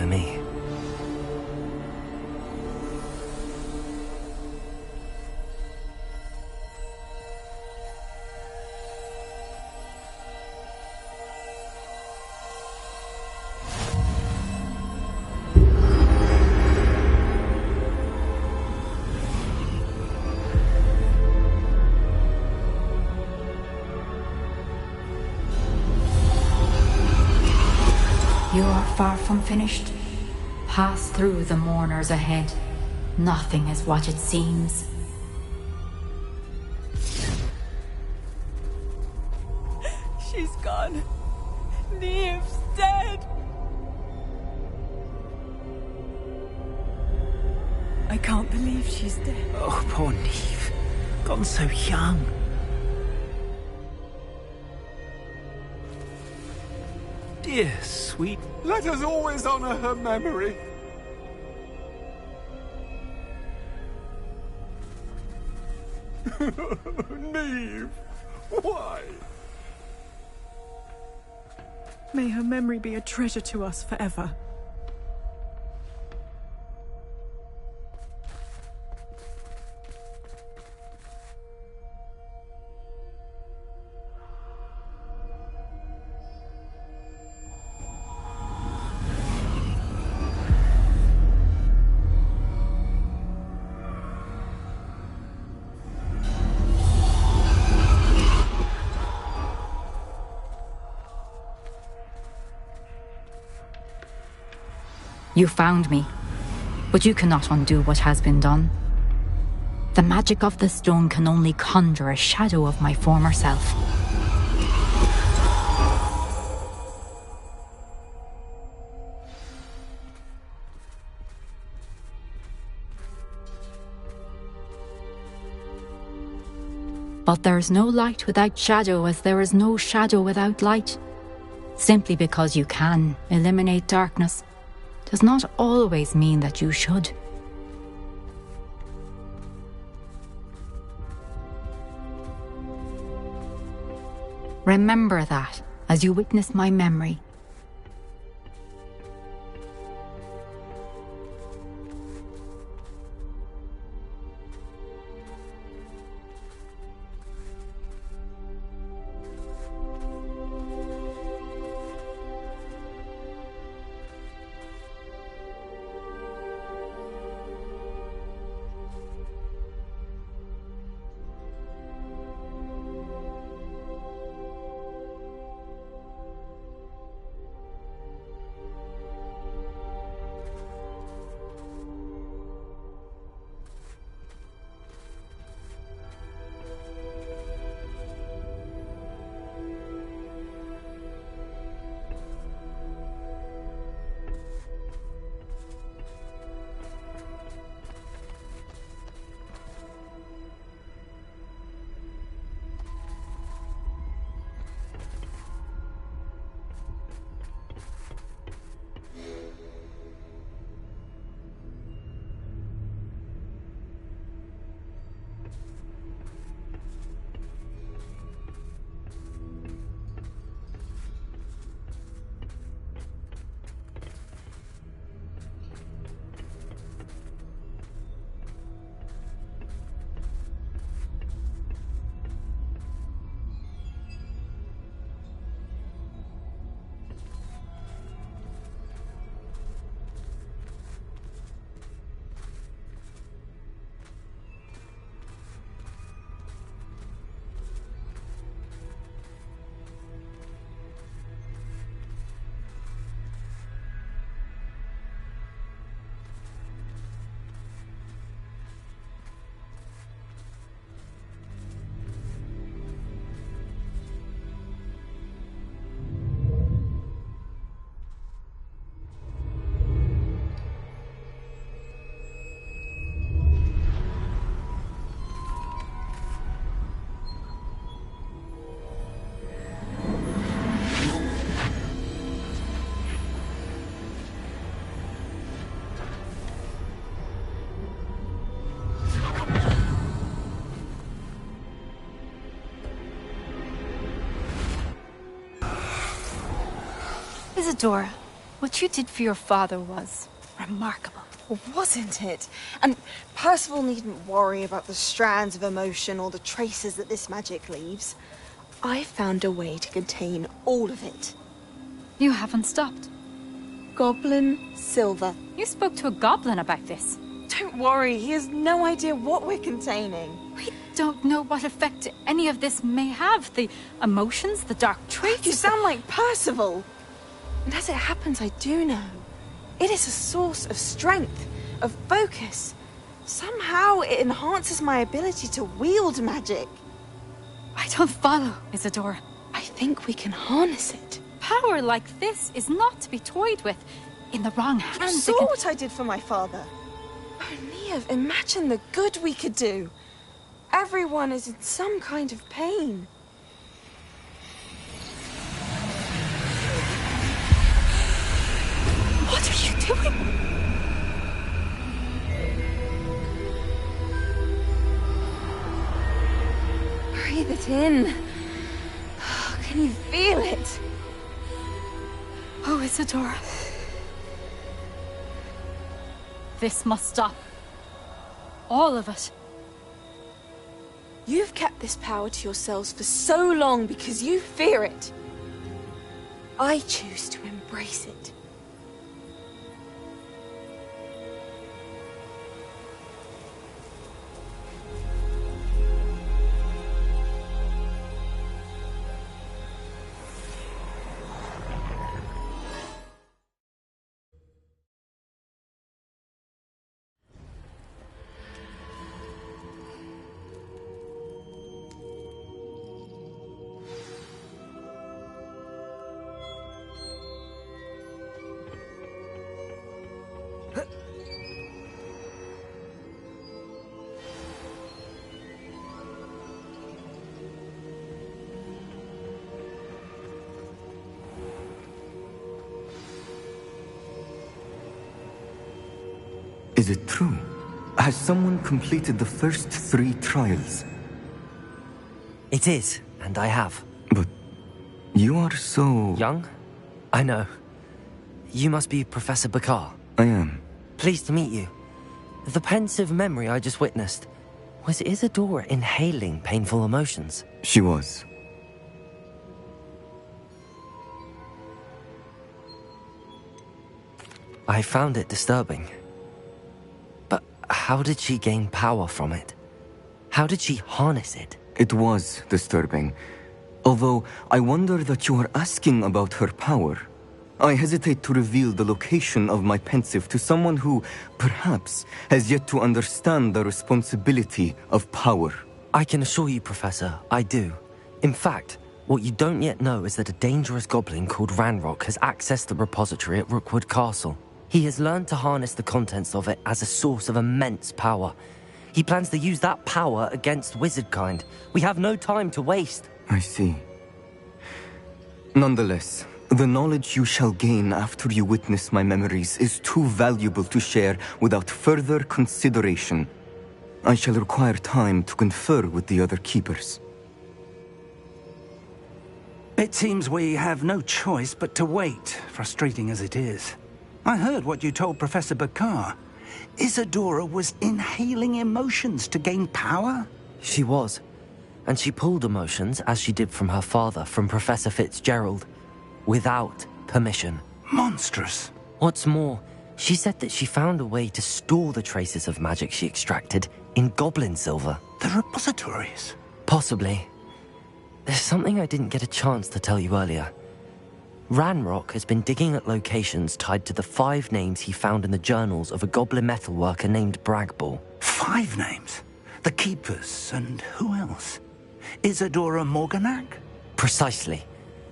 for me. You are far from finished. Pass through the mourners ahead. Nothing is what it seems. She's gone. Neve's dead. I can't believe she's dead. Oh, poor Neve. Gone so young. Dear sweet. Let us always honor her memory. Neve, why? May her memory be a treasure to us forever. You found me, but you cannot undo what has been done. The magic of the stone can only conjure a shadow of my former self. But there is no light without shadow, as there is no shadow without light. Simply because you can eliminate darkness does not always mean that you should. Remember that as you witness my memory. Isadora, What you did for your father was remarkable. Wasn't it? And Percival needn't worry about the strands of emotion or the traces that this magic leaves. I found a way to contain all of it. You haven't stopped. Goblin silver. You spoke to a goblin about this. Don't worry, he has no idea what we're containing. We don't know what effect any of this may have. The emotions, the dark traits. You sound like Percival. And as it happens, I do know. It is a source of strength, of focus. Somehow it enhances my ability to wield magic. I don't follow, Isadora. I think we can harness it. Power like this is not to be toyed with. In the wrong hands, You saw what I did for my father. Oh, Neve, imagine the good we could do. Everyone is in some kind of pain. What are you doing? Breathe it in. Can you feel it? Oh, Isadora. This must stop. All of it. You've kept this power to yourselves for so long because you fear it. I choose to embrace it. Is it true? Has someone completed the first 3 trials? It is, and I have. But you are so... Young? I know. You must be Professor Bakar. I am. Pleased to meet you. The pensive memory I just witnessed, was Isadora inhaling painful emotions? She was. I found it disturbing. But how did she gain power from it? How did she harness it? It was disturbing. Although I wonder that you are asking about her power. I hesitate to reveal the location of my pensive to someone who, perhaps, has yet to understand the responsibility of power. I can assure you, Professor, I do. In fact, what you don't yet know is that a dangerous goblin called Ranrock has accessed the repository at Rookwood Castle. He has learned to harness the contents of it as a source of immense power. He plans to use that power against wizardkind. We have no time to waste. I see. Nonetheless, the knowledge you shall gain after you witness my memories is too valuable to share without further consideration. I shall require time to confer with the other keepers. It seems we have no choice but to wait, frustrating as it is. I heard what you told Professor Bakar. Isadora was inhaling emotions to gain power? She was. And she pulled emotions, as she did from her father, from Professor Fitzgerald, without permission. Monstrous. What's more, she said that she found a way to store the traces of magic she extracted in goblin silver. The repositories? Possibly. There's something I didn't get a chance to tell you earlier. Ranrock has been digging at locations tied to the 5 names he found in the journals of a goblin metalworker named Bragball. 5 names? The Keepers, and who else? Isadora Morganac? Precisely.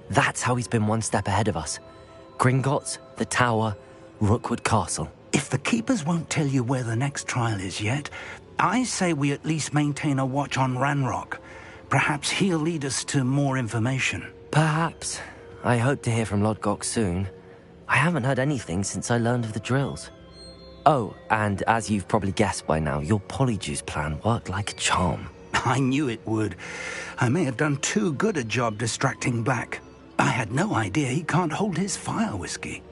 That's how he's been one step ahead of us. Gringotts, the Tower, Rookwood Castle. If the Keepers won't tell you where the next trial is yet, I say we at least maintain a watch on Ranrock. Perhaps he'll lead us to more information. Perhaps. I hope to hear from Lodgok soon. I haven't heard anything since I learned of the drills. Oh, and as you've probably guessed by now, your polyjuice plan worked like a charm. I knew it would. I may have done too good a job distracting Black. I had no idea he can't hold his fire whiskey.